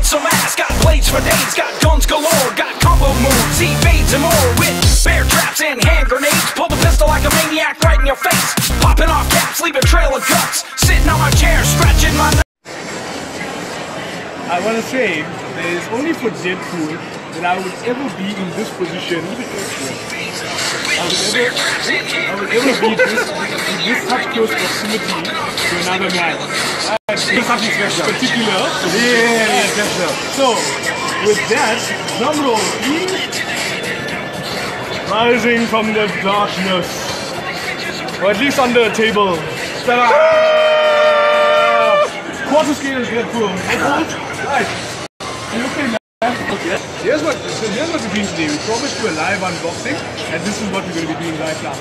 kick some ass. Got blades for days, got guns galore, got combo moves, evades and more. With bear traps and hand grenades, pull the pistol like a maniac right in your face. Popping off caps, leave a trail of guts. Sitting on my chair, scratching my I want to say, there is only for Deadpool that I would ever be in this position. I would ever be in this such close proximity to another man. Something particular. Yeah, special. So, with that, drum roll, please. Rising from the darkness, or at least under a table. Quarter scale is Deadpool. Right. Okay, man. Okay. Here's what we're doing today. We promised to a live unboxing, and this is what we're going to be doing right now.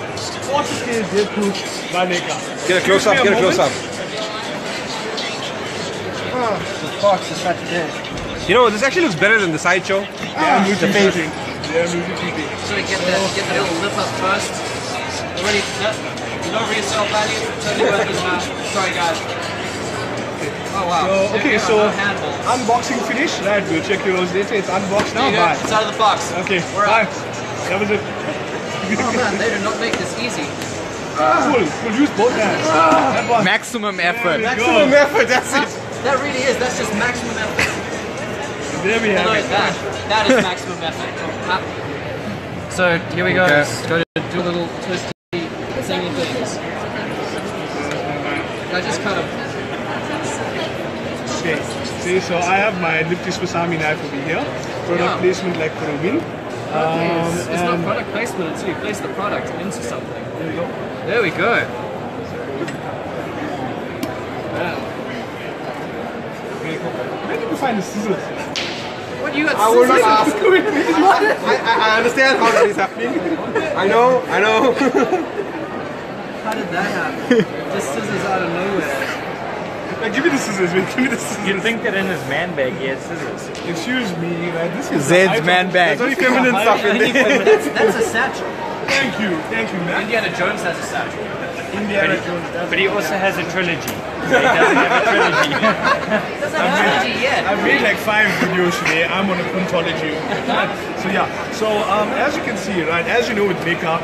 Quarter scale Deadpool by Neca. Get a close up, get a close up. Oh, the box is such a dish. You know, this actually looks better than the sideshow. Yeah, music shooting. Yeah, music shooting. So we get the little lip up first. Already, no resale value. Totally worth his mouth. Sorry, guys. Oh wow. So, okay, so unboxing finished. Right, we'll check yours later. It's unboxed now. Bye. It's out of the box. Okay, we're bye. out. That was it. Oh man, they did not make this easy. Cool. We'll use both hands. Maximum effort. Maximum effort, that's it. That really is. That's just maximum effort. There we have it. That is maximum effort. So here we go. Okay. Let's go to do a little twisty thingy things. I just kind of. Okay, see, so I have my Liptis Pasami knife over here. Product placement like for a win. It's not product placement until you place the product into something. There we go. There we go. Where did you find the scissors? What, you got I will not ask. I understand how that is happening. I know. How did that happen? Just scissors out of nowhere. Like, give me the scissors, man. Give me the scissors. You'd think that in his man bag he had scissors. Excuse me, right? This is Zaid's man bag. There's only feminine stuff in there. That's a satchel. Thank you, man. Indiana Jones has a satchel. Indiana Jones does. But he also has a trilogy. He doesn't have a trilogy. Doesn't have a trilogy yet. I've made like 5 videos today. I'm on a quintology. So yeah. So as you can see, right, as you know with makeup,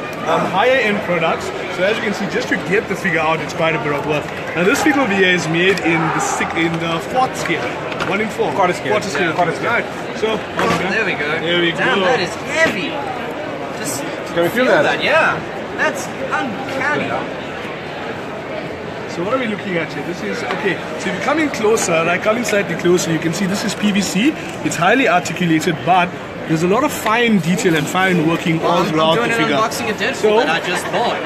higher end products. So as you can see, just to get the figure out, it's quite a bit of work. Now this figure over here is made in the 4th scale. 1 in 4. Quarter scale. Right. So There we go. There we go. Damn, that is heavy. Just Can we feel that? Yeah. That's uncanny. So what are we looking at here? This is, okay, so if you come in closer, right, come in slightly closer, you can see this is PVC. It's highly articulated, but there's a lot of fine detail and fine working all throughout the figure. I'm doing an unboxing of Deadpool that I just bought.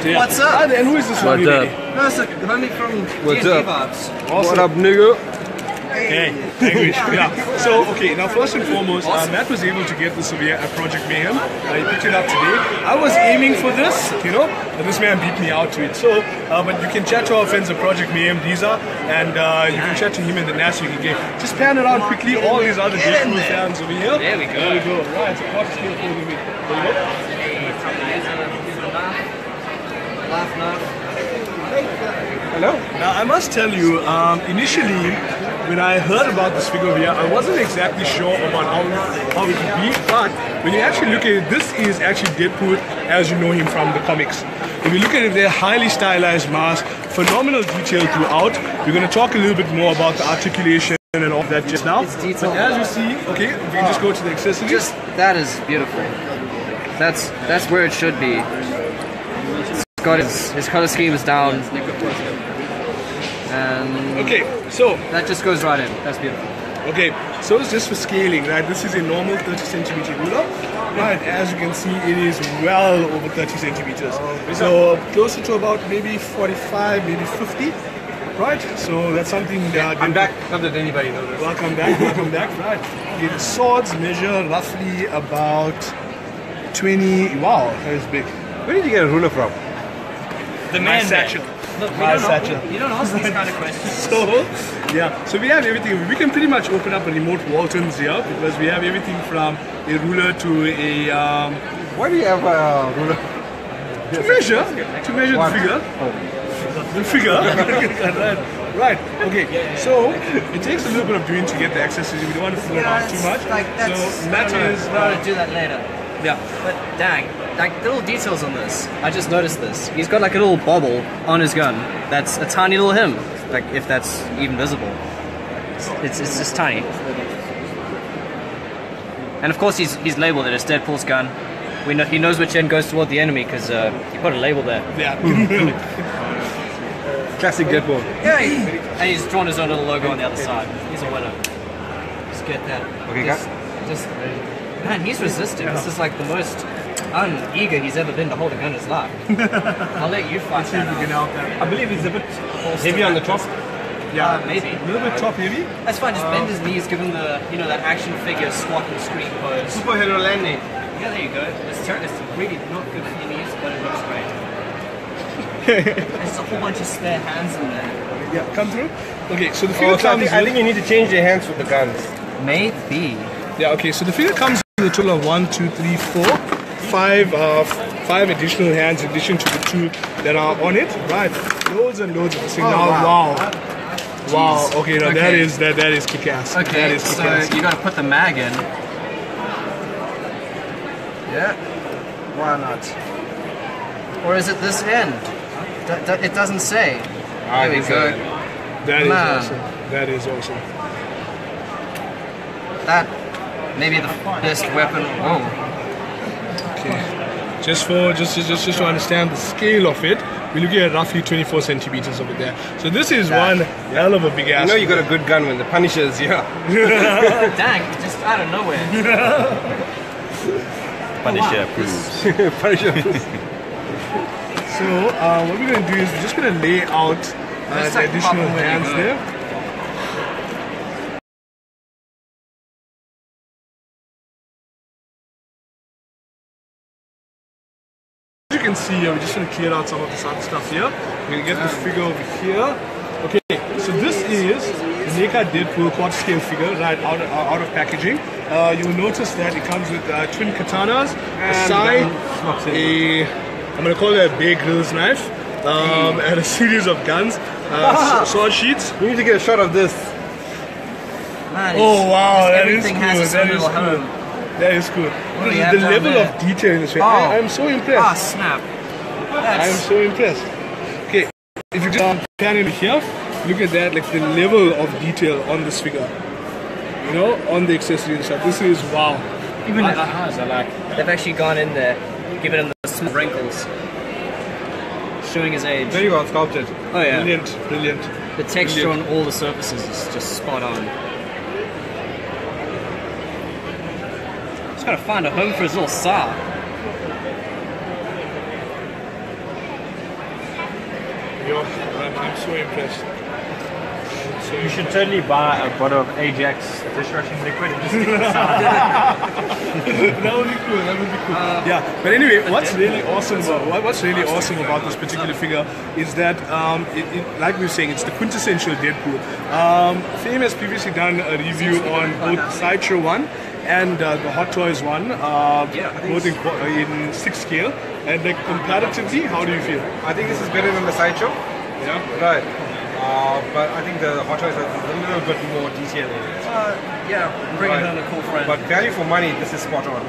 Yeah. What's up? And who is this one? What's up? No, it's a homie from What's D&D up? Vibes. Awesome. What up, nigga? Hey, English. Yeah. So, okay, now first and foremost, Matt was able to get this over here at Project Mayhem. He picked it up today. I was aiming for this, you know, and this man beat me out to it. So, but you can chat to our friends at Project Mayhem, Diza, and you can chat to him in the NAS you can get. Just pan around quickly, all these other Deadpool fans over here. There we go. There we go. Right, so quarter scale for me. There we go. Laugh now. Hello? Now I must tell you, initially when I heard about this figure here, I wasn't exactly sure about how it would be, but when you actually look at it, this is actually Deadpool as you know him from the comics. If you look at it, they're highly stylized mask, phenomenal detail throughout. We're going to talk a little bit more about the articulation and all of that just now. But as you see, okay, we can just go to the accessories. That is beautiful. That's where it should be. It's got his color scheme is down. And Okay, so that just goes right in. That's beautiful. okay, so it's just for scaling, right? This is a normal 30 centimeter ruler. Right, as you can see, it is well over 30 centimeters. So closer to about maybe 45, maybe 50. Right, so that's something that I'm back. Not that anybody knows this. Welcome back, right. Okay, the swords measure roughly about 20. Wow, that is big. Where did you get a ruler from? The My man satchel. Look, My satchel. you don't ask these kind of questions. So, yeah, so we have everything. We can pretty much open up a remote Waltons here because we have everything from a ruler to a Why do you have a ruler? to measure the figure. The figure. Right. Okay. So it takes a little bit of doing to get the accessories. We don't want to fill it out too much. Like So that is. I'm gonna do that later. Yeah. But dang, like little details on this. I just noticed this. He's got like a little bobble on his gun. That's a tiny little him. Like if that's even visible. It's just tiny. And of course he's labeled it as Deadpool's gun. We know he knows which end goes toward the enemy because he put a label there. Yeah. Classic Deadpool. Yeah. And he's drawn his own little logo on the other side. He's a winner. Just get that. Okay, just man, he's resisting. This is like the most uneager he's ever been to hold a gun in his life. I'll let you fight that out. I believe he's a bit heavy on the top. Yeah. Maybe. A little bit top heavy. That's fine, just bend his knees, give him the, you know, that action figure squat and scream pose. Superhero landing. Yeah, there you go. It's really not good for your knees, but it looks great. There's a whole bunch of spare hands in there. Yeah. Come through. Okay. So the figure Oh, so comes. I think you need to change your hands with the guns. Maybe. Yeah. Okay. So the figure comes with a total of 1, 2, 3, 4, 5 additional hands in addition to the 2 that are on it. Right. Loads and loads of this thing. Now, wow. Wow. Okay. Now that is kick-ass. Okay, That is so kick-ass. you gotta put the mag in. Yeah. Why not? Or is it this end? It doesn't say. There we go. That is Man. awesome. That is awesome. That may be the best weapon. Whoa. Okay. Just to understand the scale of it, we're looking at roughly 24 centimeters over there. So this is one hell of a big ass. You know you got a good gun when the Punisher is here. Dang, just out of nowhere. Punisher approves. Punisher approves. So what we're going to do is we're just going to lay out Let's the like pop additional them where you hands go. there. As you can see here, we're just going to clear out some of this other stuff here. We're going to get this figure over here. Okay, so this is Neca Deadpool quarter scale figure right out of packaging. You'll notice that it comes with twin katanas, a sai, I'm going to call it a Bear Grylls knife, and a series of guns, sword sheets. We need to get a shot of this. Man, Oh wow, that is everything cool. has its That own is little cool. home. That is cool. do The you have down level there? of detail in this way, Oh. I'm so Ah, impressed. snap. I'm That's so impressed. Okay, if you just pan in here, look at that, like the level of detail on this figure. You know, on the accessory and stuff. This is wow. Even the eyes are like. they've actually gone in there, given him the small wrinkles, showing his age. Very well sculpted. Oh yeah, Brilliant, brilliant. the texture on all the surfaces is just spot on. Just gotta find a home for his little saw. Yo, I'm so impressed. You should totally buy a bottle of Ajax dishwashing liquid and just stick it aside. That would be cool. That would be cool. Yeah, but anyway, what's really awesome about this particular figure is that, like we were saying, it's the quintessential Deadpool. Faheem has previously done a review on both the Sideshow one and the Hot Toys one, both in 6 scale. And like comparatively, how do you feel? I think this is better than the Sideshow. Yeah. Right. But I think the Hot Toys has a little bit more detail in it. Yeah, bring Right. home a cool friend. But value for money, this is spot on.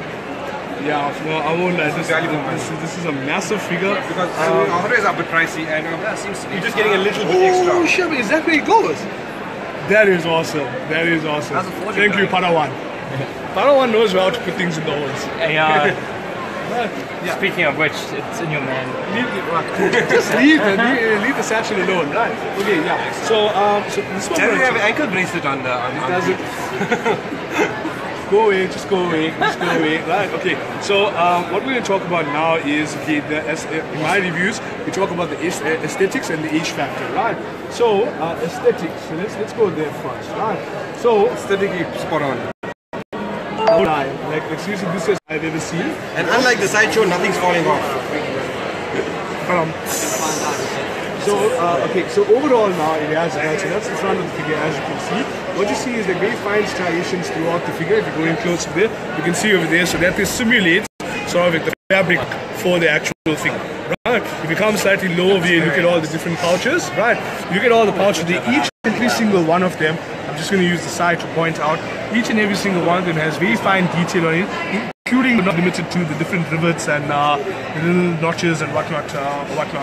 Yeah, no, I won't lie. This is valuable money. This is a massive figure. Because Hot Toys are a bit pricey and yeah, seems to be. you're just getting a little bit Oh, extra. shit, is that where it goes? That is awesome. That is awesome. How's the forging Thank you, going? Padawan. Padawan knows how to put things in the holes. Hey, speaking of which, it's in your man. Just leave the satchel alone, right? Okay, yeah. So, so this one. Does it have an ankle bracelet on the Does it? Go away, just go away, just go away. Right, okay. So what we're going to talk about now is, okay, in my reviews, we talk about the aesthetics and the age factor, right? So aesthetics, so let's go there first, right? So aesthetically spot on. like seriously, this is I've ever seen. And unlike the Sideshow, nothing's falling off. So okay, so overall now it has so that's the front of the figure, as you can see. What you see is the very fine striations throughout the figure. If you go in close to there, you can see over there. So that is simulates sort of like the fabric for the actual figure. Right? If you come slightly low over here, look at all the different pouches. Right? Look at all the pouches. They each and every single one of them. I'm just going to use the side to point out. Each and every single one of them has very fine detail on it, including but not limited to the different rivets and the little notches and whatnot.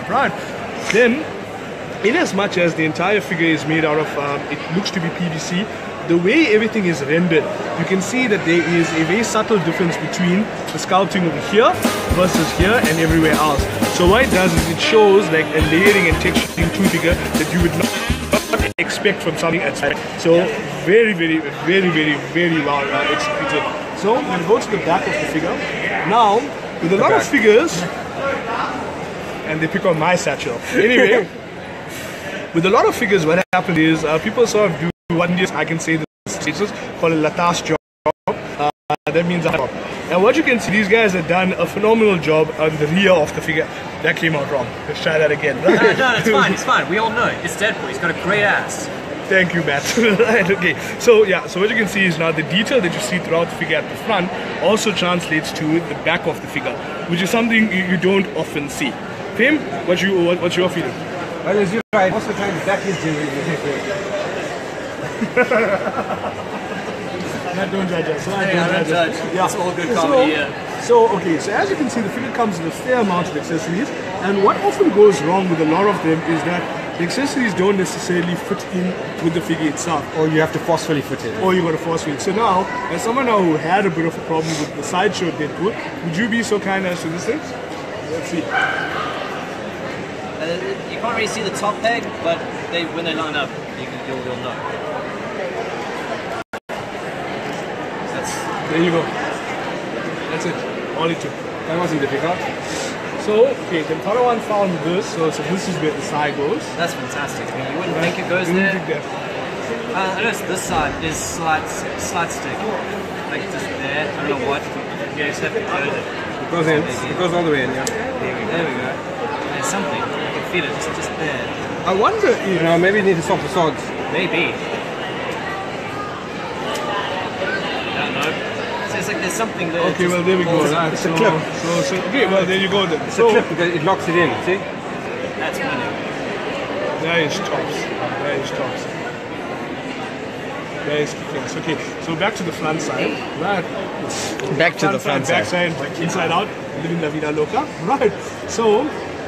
Right? Then, in as much as the entire figure is made out of, it looks to be PVC, the way everything is rendered, you can see that there is a very subtle difference between the sculpting over here versus here and everywhere else. So what it does is it shows like a layering and texturing to figure that you would not expect from something outside. So very well executed. So I'm going to go to the back of the figure. Now, with a lot of figures, and they pick on my satchel. Anyway, with a lot of figures, what happened is people sort of do what I can say this is called a latas job. That means a job. And what you can see, these guys have done a phenomenal job on the rear of the figure. That came out wrong. Let's try that again. No, it's fine. It's fine. We all know it's Deadpool. He's got a great ass. Thank you, Matt. Right, okay. So yeah, so what you can see is now the detail that you see throughout the figure at the front also translates to the back of the figure, which is something you don't often see. Faheem, what's your feeling? Well, as you're right, most of the time the back is generally Don't judge us. Don't judge. Yeah. It's all good comedy here. So as you can see, the figure comes with a fair amount of accessories, and what often goes wrong with a lot of them is that the accessories don't necessarily fit in with the figure itself. or you have to forcefully fit it. Or you got to force fit. So now, as someone now who had a bit of a problem with the sideshow Deadpool, would you be so kind as to this thing? Let's see. You can't really see the top peg, but when they line up, you'll know. There you go. That's it. All it took. That wasn't difficult. So, okay, the Motala one found this, so this is where the side goes. That's fantastic. I mean, you wouldn't think it goes You there. wouldn't think that. I noticed this side is slide stick. Like just there. I don't know what. Yeah, just have to close it. It goes in. It goes all the way in, yeah. There we go. There's something. You can feel it just there. I wonder if... You know, maybe you need to swap the swords. Maybe. I don't know. It's like there's something there. Okay, well there we go. Right. It's a clip. So, okay, well there you go then. It's a clip because it locks it in, see? That's winning. There is tops. There is tops. There is kicks. Okay, so back to the front side. Right. Back to the front Back side. side, inside out, living la vida loca. Right. So,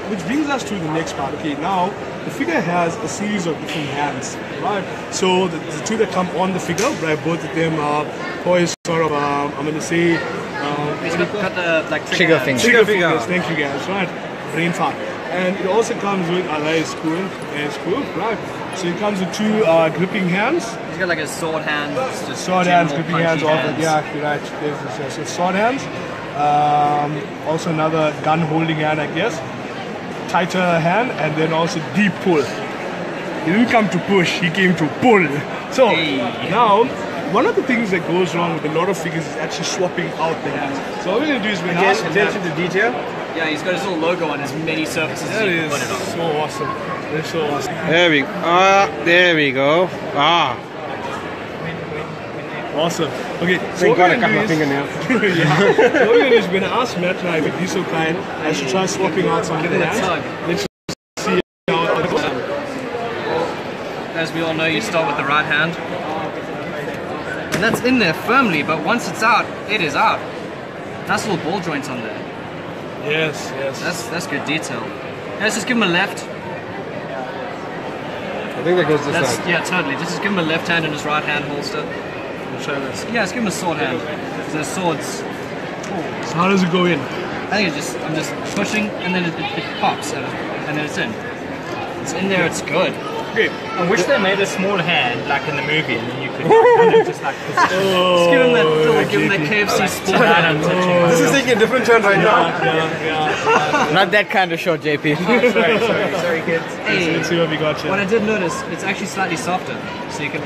which brings us to the next part. Okay, now the figure has a series of different hands. Right. So the two that come on the figure, right, both of them are poised sort of, I'm going to say, He's got the like Trigger finger. trigger fingers. Thank you guys. Right. Brain fart. And it also comes with, that is cool. That is cool. Right. So it comes with two gripping hands. He's got like a sword hand. Just Sword hands, general gripping hands, punchy all that. Yeah, you're right. There's so sword hands. Also another gun holding hand, I guess. Tighter hand, and then also deep pull. He didn't come to push, he came to pull. So now, one of the things that goes wrong with a lot of figures is actually swapping out the hands. So what we're going to do is we're going to Attention to detail. Yeah, he's got his little logo on as many surfaces as That you can is put it on. so awesome. That's so awesome. There we go. Awesome. Okay, so Thank what God we're I cut going my to do fingernail. yeah. So what we're going to do is we're going to ask Matt and I if he'd be so kind as to try swapping out some of Give the it a hands. tug. Let's see how it goes. As we all know, you start with the right hand. And that's in there firmly, but once it's out, it is out. Nice little ball joints on there. Yes, yes. That's good detail. Let's just give him a left. I think that goes this That's side. yeah, totally. Just give him a left hand and his right hand holster. We'll try this. Yeah, let's give him a sword hand. The swords. So how does it go in? I think I'm just pushing, and then it pops, and then it's in. It's in there. It's good. Okay. I wish they made a small hand like in the movie, and then you could kind of just like Just give him that, give him that KFC sport hand. This is taking a different turn right now. Yeah. Not that kind of short, JP. sorry kids. Hey, Let's see what we got what I here. did notice, it's actually slightly softer, so you can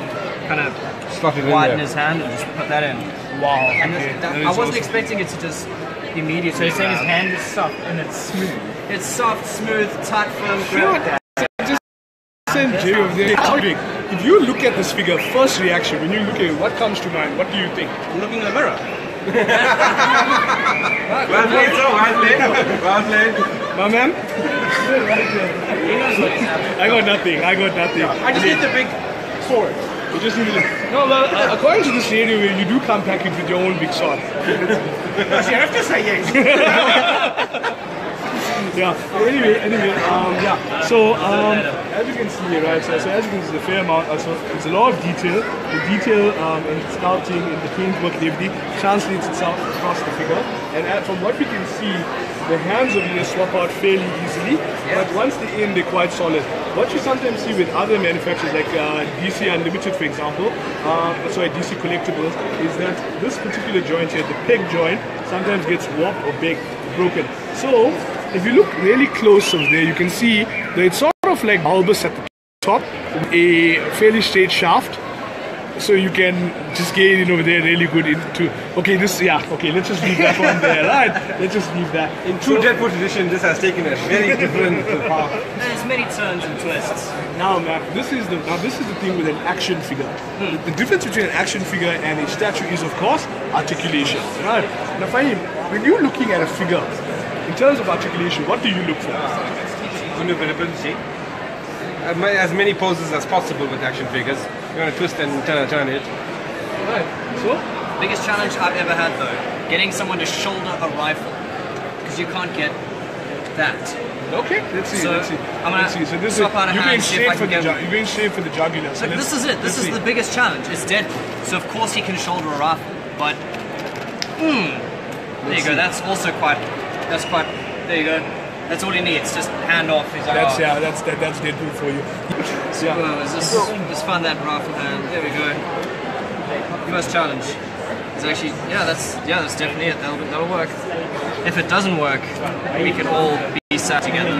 kind of Slot it in widen there. his hand and just put that in. Wow. And Okay. That I is wasn't awesome. expecting it to just immediately. So you're saying his grab. hand is soft and it's smooth. It's soft, smooth, tight, firm grip. If you look at this figure, first reaction, when you look at it, what comes to mind? What do you think? Looking in the mirror. Well played, sir. Well played. Well played. My man? I got nothing. I just need the big sword. You just need it. No, well, according to this radio, you do come packaged with your own big sword. You have to say yes. Yeah. Anyway, yeah. So as you can see, right? So as you can see, a fair amount. So it's a lot of detail. The detail in the sculpting, in the paintwork, and everything translates itself across the figure. And from what we can see, the hands of these swap out fairly easily. But once they're in, they're quite solid. What you sometimes see with other manufacturers, like DC Unlimited, for example, DC Collectibles, is that this particular joint here, the peg joint, sometimes gets warped or broken. So if you look really close over there, you can see that it's sort of like bulbous at the top, a fairly straight shaft. So you can just get in over there really good into. Okay, let's just leave that one there, right? Let's just leave that. In true Deadpool tradition, this has taken a very different path. There's many turns and twists. Now, man, this is the thing with an action figure. The difference between an action figure and a statue is, of course, articulation, right? Now, Faheem, when you're looking at a figure, in terms of articulation, what do you look for? Maneuverability. As many poses as possible with action figures. You want to twist and turn it. Right. So? Biggest challenge I've ever had though, getting someone to shoulder a rifle. Because you can't get that. Okay, let's see. So, I'm gonna So this swap out a you're hand, going see if I straight can for get you're going straight for the jugular. So Look, this is it. This is the biggest challenge. It's Deadpool. So of course he can shoulder a rifle. But there you go. That's also quite. There you go. That's all he needs. Just hand off. He's like, that's Deadpool for you. So just find that rifle hand. There we go. First challenge. It's actually that's definitely it. That'll work. If it doesn't work, we can all be sat together.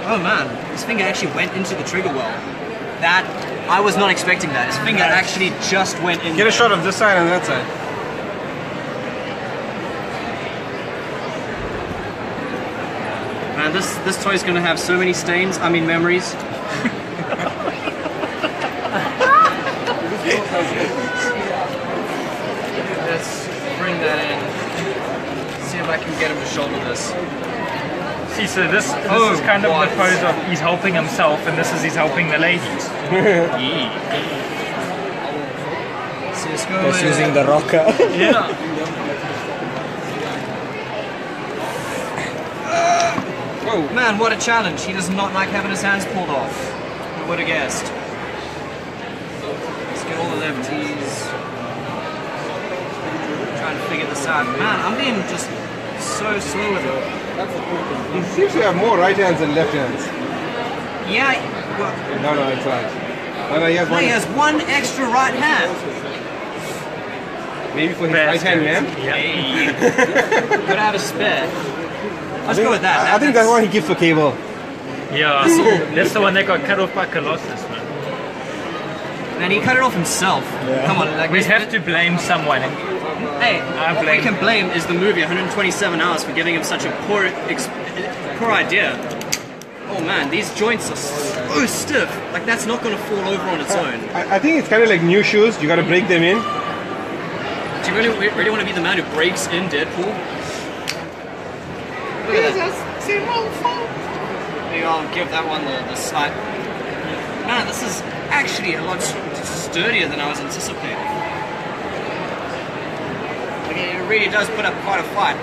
Oh man, his finger actually went into the trigger well. That I was not expecting that. His finger actually just went in. Get a shot of this side and that side. Man, this toy's gonna have so many stains. I mean memories. Let's bring that in. See if I can get him to shoulder this. See, so this is kind of the pose of he's helping himself, and this is he's helping the ladies. See, let's go. He's using the rocker. Yeah. Oh man, what a challenge. He does not like having his hands pulled off. Who would have guessed? Let's get all the lefties. Trying to figure this out. Man, I'm being just so slow with it. He seems to have more right hands than left hands. Yeah, well, No, it's right. No, he has one. he has one extra right hand. Maybe for his right hand man. Hey. Gotta have a spare. Let's go with that. I think that's one he gives for cable. Yeah. That's the one that got cut off by Colossus, man. And he cut it off himself. Yeah. Come on, like We have to blame someone. Hey, what we can blame is the movie 127 Hours for giving him such a poor idea. Oh man, these joints are so stiff. Like that's not going to fall over on its own. I think it's kind of like new shoes. You got to break them in. Do you really want to be the man who breaks in Deadpool? Look at that. Maybe I'll give that one the side. Man, this is actually a lot sturdier than I was anticipating. Like, it really does put up quite a fight.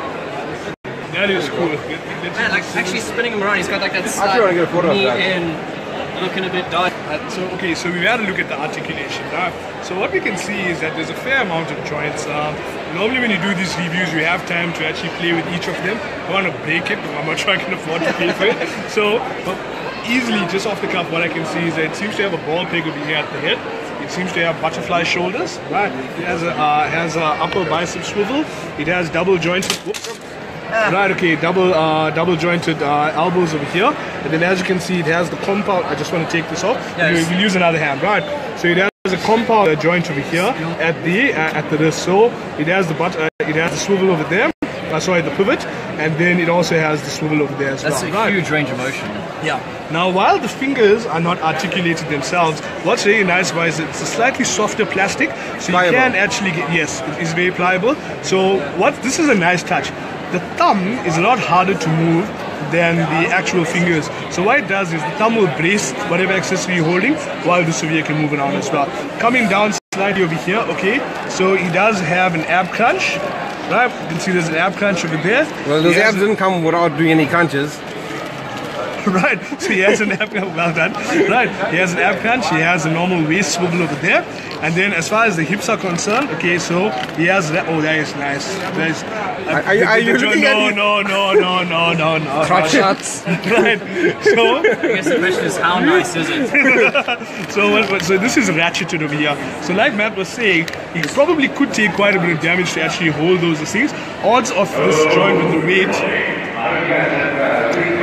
That is cool. Man, like actually spinning him around, he's got like that I want to get a photo of knee that. in, looking a bit dark. So we've had a look at the articulation. So what we can see is that there's a fair amount of joints. Normally when you do these reviews, we have time to actually play with each of them. I want to break it, but I'm not sure I can afford to pay for it. So easily, just off the cuff, what I can see is that it seems to have a ball peg over here at the head. It seems to have butterfly shoulders. Right. It has a upper bicep swivel. It has double jointed. Right, okay, double jointed elbows over here, and then as you can see, it has the compound. I just want to take this off. Yes. We'll use another hand, right? So it has a compound joint over here at the wrist. So it has the swivel over there. sorry, the pivot, and then it also has the swivel over there as That's well. a huge range of motion. Yeah. Now, while the fingers are not articulated themselves, what's really nice about it is it's a slightly softer plastic, so Pliable. you can actually get, yes, it is very pliable. So this is a nice touch. The thumb is a lot harder to move than the actual fingers. So what it does is the thumb will brace whatever accessory you're holding while the severe can move around as well. Coming down slightly over here, okay, so he does have an ab crunch, right? You can see there's an ab crunch over there. Well, those abs didn't come without doing any crunches. Right, so he has an ab crunch, well done. Right, he has an ab crunch, he has a normal waist swivel over there. And then as far as the hips are concerned, okay, so he has that, oh, that is nice. That is, Are you looking at me? No. Crotch shots. Right, so... I guess the question is, how nice is it? So this is ratcheted over here. So like Matt was saying, he probably could take quite a bit of damage to actually hold those things. Odds of this joint with the weight...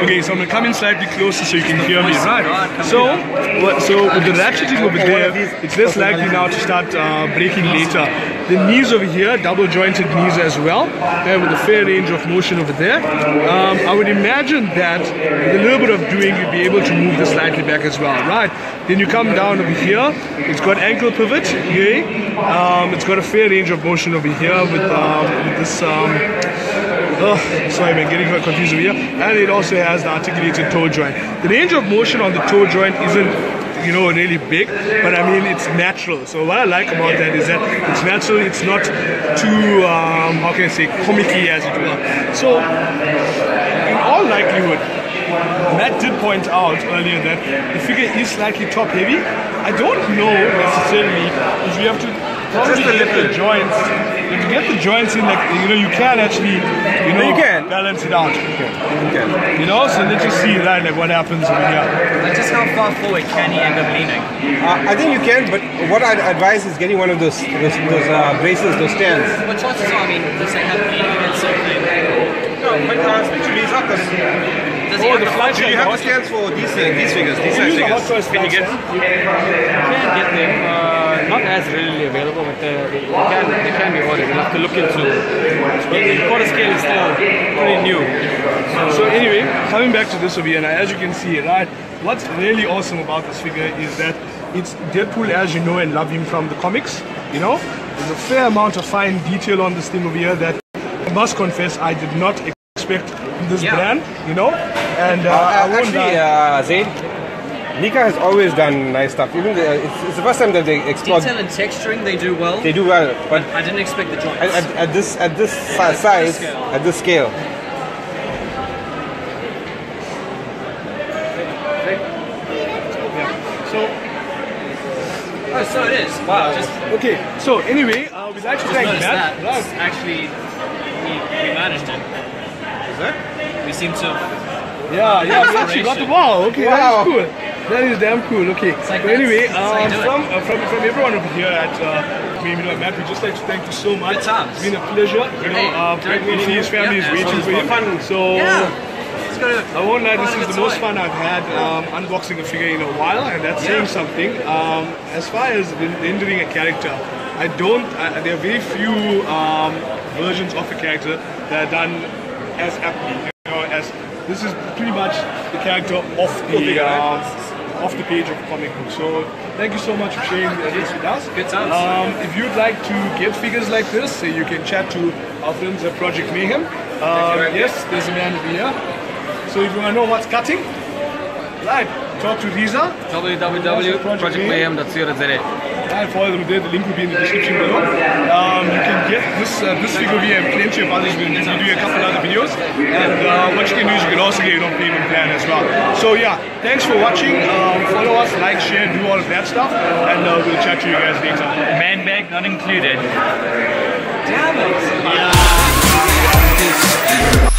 Okay, so I'm going to come in slightly closer so you can hear me, right? So with the ratcheting over there, it's less likely now to start breaking later. The knees over here, double jointed knees as well, with a fair range of motion over there. I would imagine that with a little bit of doing, you'd be able to move this slightly back as well, right? Then you come down over here, it's got ankle pivot, okay? It's got a fair range of motion over here with this... sorry man, getting confused over here. And it also has the articulated toe joint. The range of motion on the toe joint isn't, you know, really big, but I mean it's natural. So what I like about that is that it's natural, it's not too, how can I say, comic-y as it were. So in all likelihood, Matt did point out earlier that the figure is slightly top heavy. I don't know necessarily if you have to probably get the joints. If you get the joints in, like, you know, you can actually, you know, balance it out. You can. You know, so let's just see, right, like what happens over here. Like, just how far forward can he end up leaning? I think you can, but what I'd advise is getting one of those braces, those stands. But chances are, I mean, does he have leaning against something? No, but actually it's not because... Does he have the flight? Do you have the stands for these figures, these size figures? Can you get? You can get them, not as readily available, but they can be ordered. We'll have to look into. The quarter scale is still pretty new. So anyway, coming back to this over here, and as you can see, right, what's really awesome about this figure is that it's Deadpool as you know and love him from the comics, you know? There's a fair amount of fine detail on this thing over here that I must confess I did not expect from this brand, you know? And I won't Zaid, Neca has always done nice stuff. Even it's the first time that they explore Detail and texturing, they do well. They do well, but I didn't expect the joints. at this size, at this scale. Oh, so it is. Wow. Just okay, so anyway, we'd like to thank noticed Matt. that. It's actually, we managed it. Is that? We seem to. Yeah, we actually got the ball. Okay, that is cool. That is damn cool. Okay. Like But anyway, that's from everyone over here at Matt, we'd just like to thank you so much. Good times. It's been a pleasure. You know, pregnancy, his family is waiting for you. So I won't lie, this is the most fun I've had unboxing a figure in a while, and that's saying something. As far as rendering a character, there are very few versions of a character that are done as aptly. You know, as this is pretty much the character off the page of a comic book. So thank you so much for sharing this with us. Good times. If you'd like to get figures like this, you can chat to our friends at Project Mayhem. Yes, there's a man over here. So if you want to know what's cutting, right, talk to Riza. www.projectmayhem.co.za. And follow them there, the link will be in the description below. You can get this figure here and plenty of others. We'll be doing a couple other videos. And what you can do is you can also get your own payment plan as well. So yeah, thanks for watching. Follow us, like, share, do all of that stuff. And we'll chat to you guys later. Man bag not included. Damn it! Yeah.